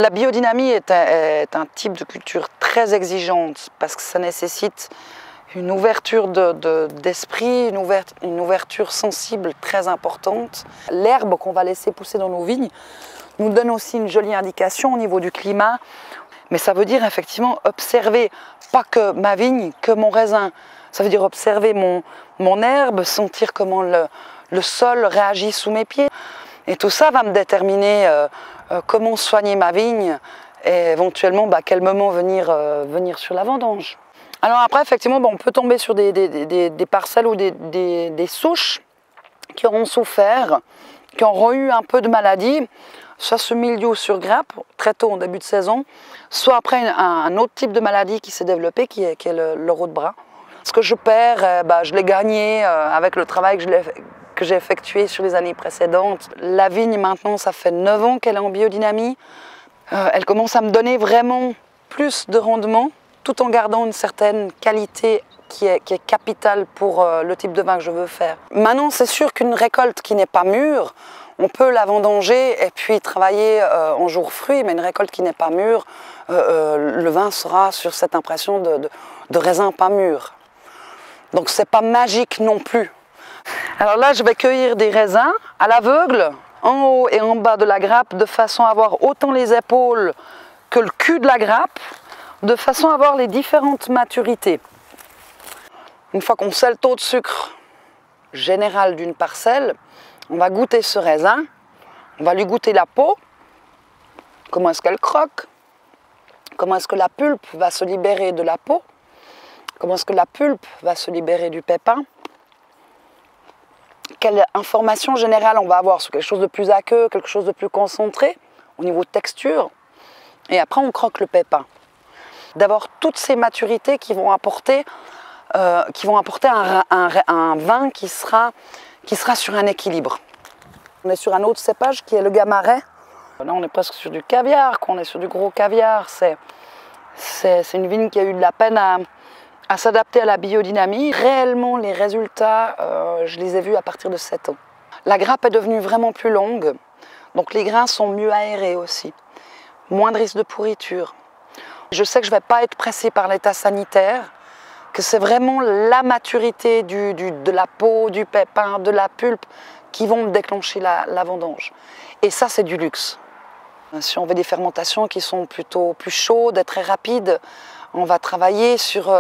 La biodynamie est un type de culture très exigeante parce que ça nécessite une ouverture d'esprit, une ouverture sensible très importante. L'herbe qu'on va laisser pousser dans nos vignes nous donne aussi une jolie indication au niveau du climat. Mais ça veut dire effectivement observer, pas que ma vigne, que mon raisin. Ça veut dire observer mon herbe, sentir comment le sol réagit sous mes pieds. Et tout ça va me déterminer comment soigner ma vigne et éventuellement quel moment venir sur la vendange. Alors après, effectivement, on peut tomber sur des parcelles ou des souches qui auront souffert, qui auront eu un peu de maladie, soit ce mildiou sur grappe, très tôt en début de saison, soit après un autre type de maladie qui s'est développé, qui est le rot de bras. Ce que je perds, je l'ai gagné avec le travail que j'ai effectué sur les années précédentes. La vigne, maintenant, ça fait 9 ans qu'elle est en biodynamie. Elle commence à me donner vraiment plus de rendement, tout en gardant une certaine qualité qui est capitale pour le type de vin que je veux faire. Maintenant, c'est sûr qu'une récolte qui n'est pas mûre, on peut la vendanger et puis travailler en jour fruit, mais une récolte qui n'est pas mûre, le vin sera sur cette impression de raisin pas mûr. Donc c'est pas magique non plus. Alors là, je vais cueillir des raisins à l'aveugle, en haut et en bas de la grappe, de façon à avoir autant les épaules que le cul de la grappe, de façon à avoir les différentes maturités. Une fois qu'on sait le taux de sucre général d'une parcelle, on va goûter ce raisin, on va lui goûter la peau, comment est-ce qu'elle croque, comment est-ce que la pulpe va se libérer de la peau, comment est-ce que la pulpe va se libérer du pépin, quelle information générale on va avoir sur quelque chose de plus aqueux, quelque chose de plus concentré, au niveau de texture, et après on croque le pépin. D'avoir toutes ces maturités qui vont apporter un vin qui sera sur un équilibre. On est sur un autre cépage qui est le Gamaret. Là on est presque sur du caviar, on est sur du gros caviar. C'est une vigne qui a eu de la peine à s'adapter à la biodynamie. Réellement les résultats, je les ai vus à partir de 7 ans. La grappe est devenue vraiment plus longue, donc les grains sont mieux aérés aussi. Moins de risque de pourriture. Je sais que je ne vais pas être pressée par l'état sanitaire, que c'est vraiment la maturité de la peau, du pépin, de la pulpe qui vont me déclencher la vendange. Et ça, c'est du luxe. Si on veut des fermentations qui sont plutôt plus chaudes et très rapides, on va travailler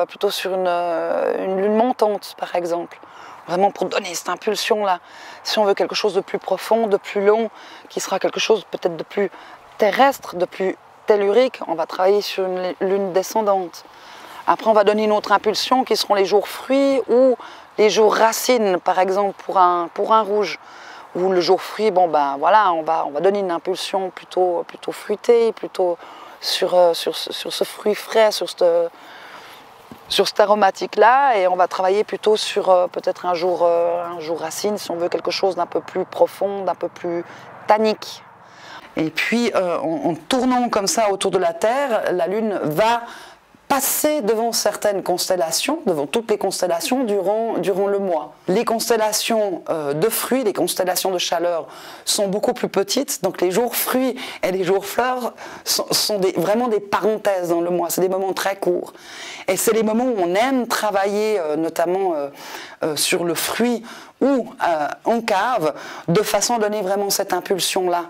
plutôt sur une lune montante, par exemple. Vraiment pour donner cette impulsion-là. Si on veut quelque chose de plus profond, de plus long, qui sera quelque chose peut-être de plus terrestre, de plus tellurique, on va travailler sur une lune descendante. Après, on va donner une autre impulsion qui seront les jours fruits ou les jours racines, par exemple pour un rouge. Ou le jour fruit, voilà, on va donner une impulsion plutôt fruitée, plutôt sur ce fruit frais, sur cette aromatique-là, et on va travailler plutôt sur peut-être un jour racine, si on veut quelque chose d'un peu plus profond, d'un peu plus tannique. Et puis, en tournant comme ça autour de la Terre, la Lune va passer devant certaines constellations, devant toutes les constellations durant le mois. Les constellations de fruits, les constellations de chaleur sont beaucoup plus petites, donc les jours fruits et les jours fleurs sont vraiment des parenthèses dans le mois, c'est des moments très courts. Et c'est les moments où on aime travailler notamment sur le fruit ou en cave, de façon à donner vraiment cette impulsion-là.